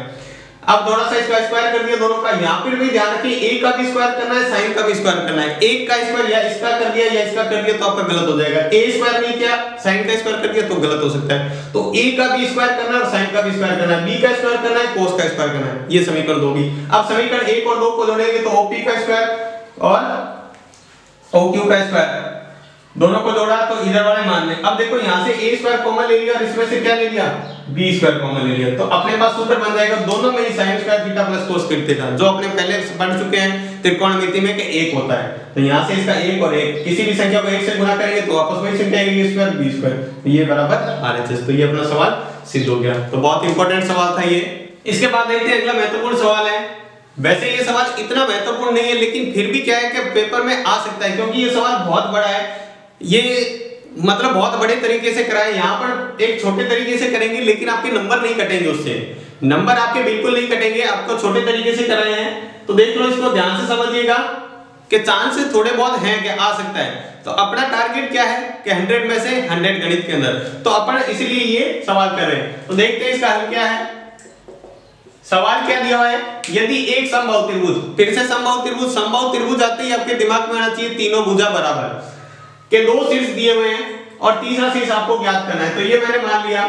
Speaker 1: अब थोड़ा सा इसका स्क्वायर कर दिया दोनों का। यहाँ पर भी ध्यान रखिए a का भी स्क्वायर करना है sin का भी स्क्वायर करना है। एक का स्क्वायर या इसका कर दिया या इसका कर दिया तो आपका गलत हो जाएगा। a स्क्वायर नहीं किया sin का स्क्वायर कर दिया तो गलत हो सकता है। तो a का भी स्क्वायर करना है और sin का भी स्क्वायर करना है b का स्क्वायर करना है cos का स्क्वायर करना है। ये समीकरण 2 होगी। अब समीकरण 1 और 2 को जोड़ेंगे तो OP का स्क्वायर और OQ का स्क्वायर दोनों को जोड़ा तो इधर वाले मान लें। अब देखो यहाँ से a स्क्वायर कॉमन ले लिया और इसमें से क्या ले लिया b स्क्वायर कॉमन ले लिया तो अपने पास सूत्र बन जाएगा दोनों में ही sin square theta plus cos square theta जो अपने पहले पढ़ चुके हैं त्रिकोणमिति में कि 1 होता है। तो यहाँ से इसका 1 और 1 किसी भी संख्या को 1 से गुणा करेंगे तो वापस वही संख्या आएगी a स्क्वायर b स्क्वायर तो ये बराबर RHS। तो ये अपना सवाल सिद्ध हो गया। तो बहुत इंपॉर्टेंट सवाल था ये। इसके बाद देखते हैं अगला महत्वपूर्ण सवाल है। वैसे ये सवाल इतना महत्वपूर्ण नहीं है लेकिन फिर भी क्या है कि पेपर में आ सकता है क्योंकि ये सवाल बहुत बड़ा है। ये मतलब बहुत बड़े तरीके से कराए यहाँ पर एक छोटे तरीके से करेंगे लेकिन आपके नंबर नहीं कटेंगे उससे नंबर आपके बिल्कुल नहीं कटेंगे आपको छोटे तरीके से कराए हैं। तो देख लो इसको ध्यान से समझिएगा कि चांसेस थोड़े बहुत हैं कि आ सकता है। तो अपना टारगेट क्या है कि 100 में से 100 गणित के अंदर तो अपन इसलिए ये सवाल कर रहे हैं। तो देखते हैं इसका हल क्या है। सवाल क्या दिया हुआ है यदि एक समबाहु त्रिभुज फिर से समबाहु त्रिभुज आते ही आपके दिमाग में आना चाहिए तीनों भुजा बराबर के दो शीर्ष दिए हुए हैं और तीसरा शीर्ष आपको ज्ञात करना है। तो ये मैंने मान लिया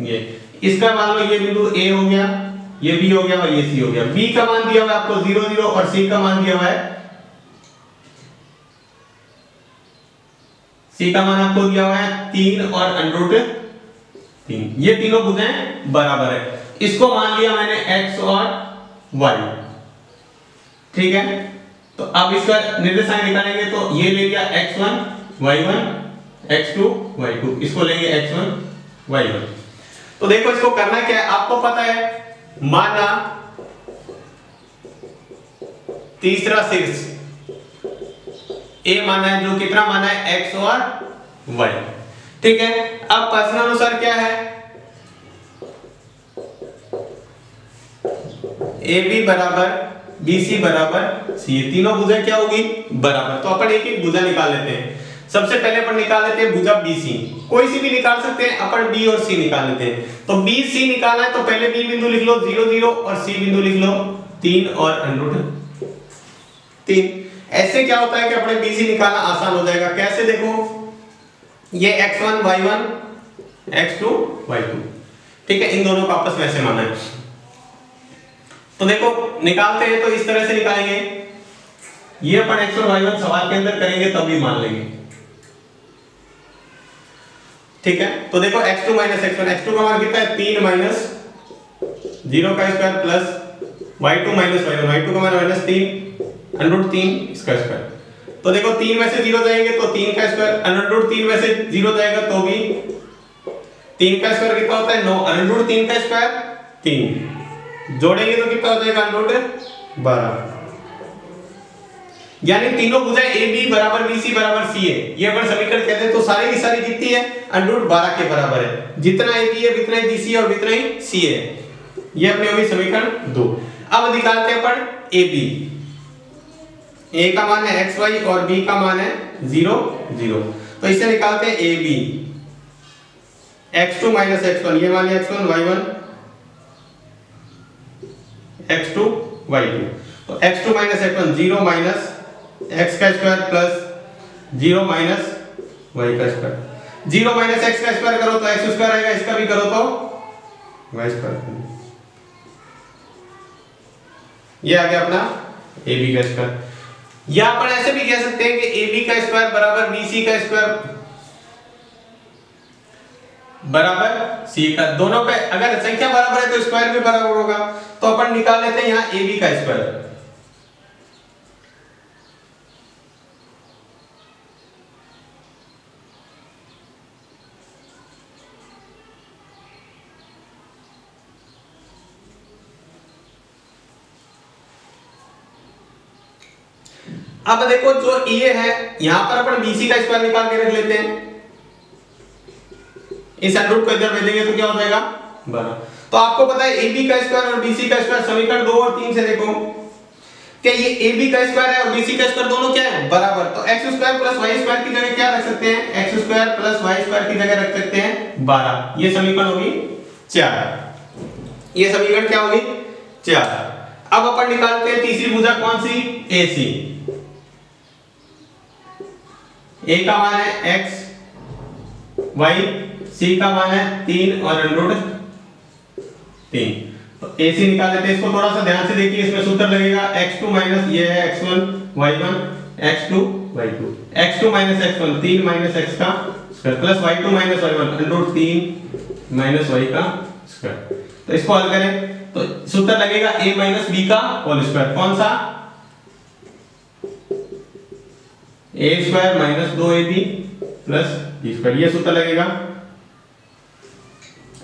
Speaker 1: ये इसका मान लो ये बिंदु A हो गया ये B हो गया और ये C हो गया। B का मान दिया हुआ है आपको 0 0 और C का मान दिया हुआ है सी का मान आपको दिया हुआ है 3 और √3, ये तीनों भुजाएं बराबर है। इसको मान लिया मैंने x और y, ठीक है। तो अब इसका निर्देशांक निकालेंगे तो ये ले लिया x1 y1 x2 y2, इसको लेंगे x1 y1। तो देखो इसको करना क्या है, आपको पता है, माना तीसरा शीर्ष a माना है, जो कितना माना है x और y, ठीक है। अब प्रश्नानुसार क्या है, AB बराबर BC बराबर C, तीनों भुजा क्या होगी बराबर। तो अपन एक एक भुजा निकाल लेते हैं। सबसे पहले अपन निकाल लेते हैं भुजा BC, कोई सी भी निकाल सकते हैं, अपन B और C निकाल लेते हैं। तो BC निकालना है तो पहले B बिंदु लिख लो 0 0 और C बिंदु लिख लो 3 और √3। ऐसे क्या होता है कि अपने BC निकालना आसान हो जाएगा। कैसे, देखो ये x1 y1 x2 y2, ठीक है, इन दोनों को आपस में ऐसे माना है। तो देखो निकालते हैं तो इस तरह से निकालेंगे, ये अपन x और y1 सवाल के अंदर करेंगे तब भी मान लेंगे, ठीक है। तो देखो x2 माइनस x1, x2 का मान कितना है 3 माइनस 0 का square plus y2 minus y1, y2 का मान माइनस 3 √3 इसका स्क्वायर। तो देखो 3 में से 0 जाएंगे तो 3 का स्क्वायर, √3 में से 0 जाएगा तो भी 3 का स्क्वायर कितना होता है 9, √3 का स्क्वायर 3, जोड़ेंगे तो कितना हो जाएगा √12। यानी तीनों भुजाएं AB बराबर BC बराबर CA, ये अपन समीकरण कहते हैं। तो सारी की सारी कितनी है √12 के बराबर है, जितना AB है उतना ही BC है और उतना ही CA है। ये अपने होगी समीकरण 2। अब निकालते हैं अपन AB, A का मान है xy और B का मान है 0 0। तो इसे निकालते हैं AB, x2 माइनस x1, ये मान है x1 y1 x2 y2। तो x2 minus x1 0 minus x का स्क्वायर प्लस 0 माइनस y का स्क्वायर, 0 माइनस x का स्क्वायर करो तो x स्क्वायर आएगा, इसका भी करो तो y स्क्वायर। ये आ गया अपना AB का स्क्वायर। या अपन ऐसे भी कह सकते हैं कि AB का स्क्वायर बराबर BC का स्क्वायर बराबर C का, दोनों पे अगर संख्या बराबर है तो स्क्वायर भी बराबर होगा। तो अपन निकाल लेते हैं यहाँ AB का स्क्वायर। अब देखो जो ये है, यहां पर अपन BC का स्क्वायर निकाल के रख लेते हैं, इस √ को इधर भेजेंगे तो क्या हो जाएगा 12। तो आपको पता है AB का स्क्वायर और BC का स्क्वायर समीकरण 2 और 3 से देखो कि ये AB का स्क्वायर है और BC का स्क्वायर दोनों क्या है बराबर। तो x square plus y square की जगह क्या रख सकते हैं, x square plus y square की जगह रख सकते हैं 12। ये समीकरण होगी 4, ये समीकरण क्या होगी 4। अब अपन निकालते हैं तीसरी भुजा कौन सी, AC। A का मान है x y, C का मान है 3 और √3। तो AC निकाल लेते हैं। इसको थोड़ा सा ध्यान से देखिए, इसमें सूत्र लगेगा x2 माइनस ये है x1 y1 x2 y2, x2 minus x1 3 minus x का square plus y2 minus y1 √3 minus y का स्क्वायर। तो इसको हल करें तो सूत्र लगेगा a माइनस b का होल स्क्वायर। कौन सा, a square minus 2ab plus b square, ये सूत्र लगेगा।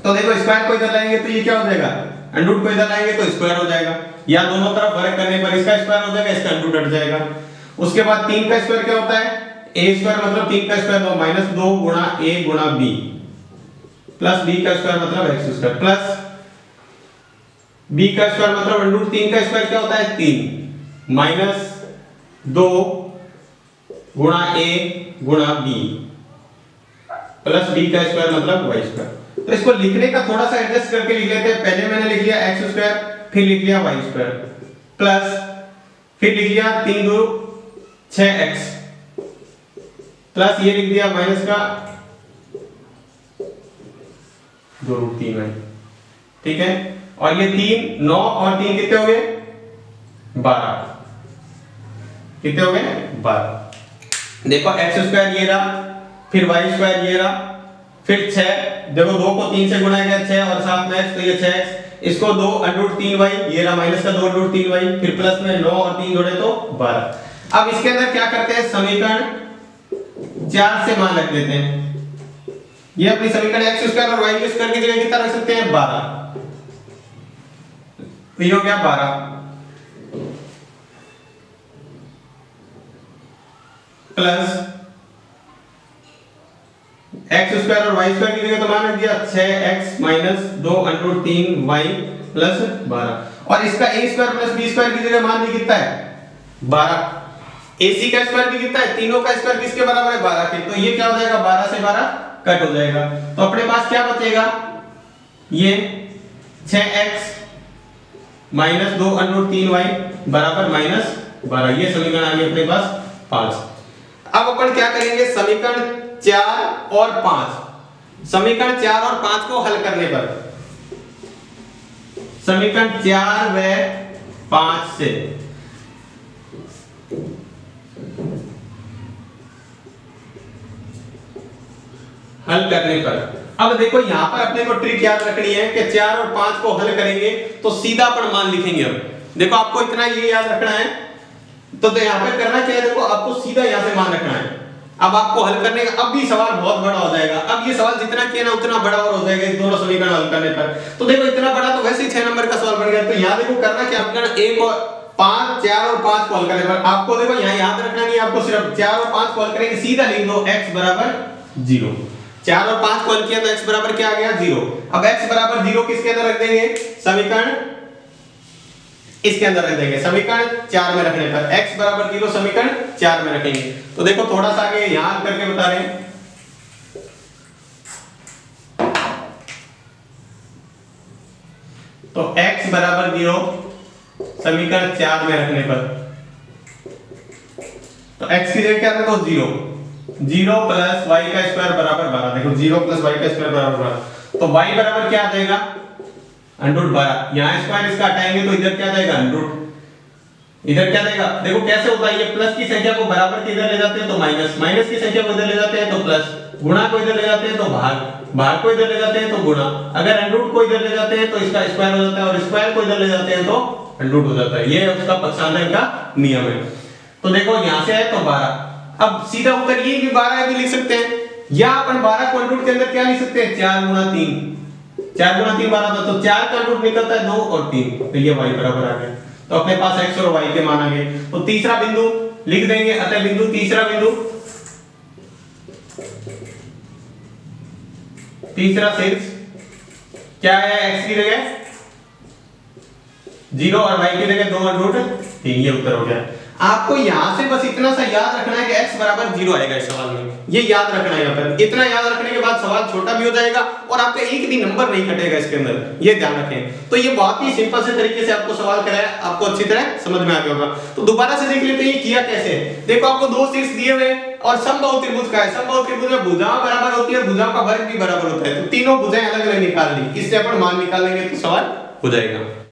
Speaker 1: तो देखो स्क्वायर को इधर लाएंगे तो ये क्या हो जाएगा, √ को इधर लाएंगे तो स्क्वायर हो जाएगा, या दोनों तरफ फर्क करने पर इसका स्क्वायर हो जाएगा, इसका √ हट जाएगा। उसके बाद 3 का स्क्वायर क्या होता है, a स्क्वायर मतलब 3 का स्क्वायर तो माइनस 2 गुणा a गुणा b प्लस b का स्क्वायर मतलब x स्क्वायर प्लस b का स्क्वायर मतलब √3 का स्क्वायर क्या होता है 3 माइनस 2 गुणा a गुणा b प्लस b का स्क्वायर मतलब y स्क्वायर। तो इसको लिखने का थोड़ा सा एडजस्ट करके लिख लेते हैं। पहले मैंने लिख लिया x स्क्वायर, फिर लिख लिया y स्क्वायर प्लस फिर लिख लिया 3 2 6x प्लस ये लिख दिया माइनस का 2√3y, ठीक है। और ये 3 9 और 3 कितने हो गए 12, कितने हो गए 12। देखो x स्क्वायर ये रहा फिर वाई स्क्वायर ये रहा, फिर 6, देखो 2 को 3 से गुणा किया 6 और 7 में x, तो ये 6x, इसको 2 √3y, ये रहा माइनस का 2 √3y, फिर प्लस में 9 और 3 जोड़े तो 12। अब इसके अंदर क्या करते हैं, समीकरण 4 से मान रख देते हैं। ये अपनी समीकरण x स्क्वायर और y स्क्वायर की जगह कितना रख सकते हैं, 12, तो ये हो गया 12 प्लस x स्क्वायर और y स्क्वायर की जगह तो मान रख दिया 6x माइनस 2 √3y प्लस 12, और इसका a square plus b square की जगह मान भी कितना है, 12। ac का स्क्वायर भी कितना है, तीनों का स्क्वायर किसके बराबर है, 12 के, तो ये क्या हो जाएगा, 12 से 12 कट हो जाएगा, तो अपने पास क्या बचेगा, ये 6x माइनस 2 √3y बराबर माइनस 12, ये समीकरण आ गया अपने पास 5। अब अपन क्या करेंगे, समीकरण 4 और 5, समीकरण 4 और 5 को हल करने पर, समीकरण 4 व 5 से हल करने पर, अब देखो यहां पर अपने को ट्रिक याद रखनी है कि 4 और 5 को हल करेंगे तो सीधा अपन मान लिखेंगे। अब देखो आपको इतना ये याद रखना है, तो यहाँ पे करना क्या है, देखो आपको सीधा यहाँ से मान रखना है। अब आपको हल करने का, अब भी सवाल बहुत बड़ा हो जाएगा, अब ये सवाल जितना किया ना उतना बड़ा और हो जाएगा इस दोनों समीकरण हल करने पर। तो देखो इतना बड़ा तो वैसे ही 6 नंबर का सवाल बन गया, तो यहाँ देखो करना क्या, समीकरण 1 और 5, 4 और 5 को हल करने पर आपको देखो यहाँ याद रखना नहीं, आपको सिर्फ 4 और 5 को हल करेंगे, सीधा लिख दो x बराबर 0। 4 और 5 को हल किया तो x बराबर क्या आ गया, 0। अब x बराबर 0 किसके अंदर रख देंगे, समीकरण इसके अंदर रख देंगे, समीकरण 4 में रखने पर x बराबर 0 समीकरण 4 में रखेंगे। तो देखो थोड़ा सा आगे यहां करके बता रहे हैं, तो x बराबर 0 समीकरण 4 में रखने पर, तो x की जगह क्या रखो, 0 प्लस y का स्क्वायर बराबर 12, देखो 0 प्लस y का स्क्वायर बराबर 12, तो y बराबर क्या आ जाएगा, √12, यहाँ स्क्वायर इसका हटाएंगे तो इधर क्या जाएगा, इधर क्या जाएगा, देखो कैसे होता है, ये प्लस की संख्या को बराबर के इधर ले जाते हैं तो माइनस, माइनस की संख्या को इधर ले जाते हैं तो प्लस, गुणा को इधर ले जाते हैं तो भाग, भाग को इधर ले जाते हैं तो गुणा, अगर √ को इधर ले जाते हैं तो इसका स्क्वायर हो जाता है, और स्क्वायर को इधर ले जाते हैं तो √ हो जाता है, ये उसका पक्षांतर का नियम है। तो देखो यहाँ से है तो 12, अब सीधा उत्तर ये भी 12 भी लिख सकते हैं, या अपन 12 को √ के अंदर क्या लिख सकते हैं, 4 गुणा 3, 4 गुणा 3 12 होता, तो 4 का √ निकलता है 2 और 3, तो ये y बराबर आ गया। तो अपने पास x और y के मान आ गए, तो तीसरा बिंदु लिख देंगे, अतः बिंदु तीसरा बिंदु, तीसरा शीर्ष क्या है, x की जगह 0 और y की जगह 2 √3, ये उत्तर हो गया। आपको यहां से बस इतना सा याद रखना है कि x बराबर 0 आएगा इस सवाल में, ये याद रखना है। यहाँ पर इतना याद रखने के बाद सवाल छोटा भी हो जाएगा और आपका एक भी नंबर नहीं कटेगा इसके अंदर, ये ध्यान रखें। तो ये बहुत ही सिंपल से तरीके से आपको सवाल कराया, आपको अच्छी तरह समझ में आ गया होगा। तो दोबारा से देख लेते हैं ये किया कैसे। देखो आपको दो शीर्ष दिए हुए और समबाहु त्रिभुज का है, समबाहु त्रिभुज में भुजाएं बराबर होती है और भुजाओं का वर्ग भी बराबर होता है, तो तीनों भुजाएं अलग अलग निकाल ली, इससे अपन मान निकाल लेंगे तो सवाल हो जाएगा।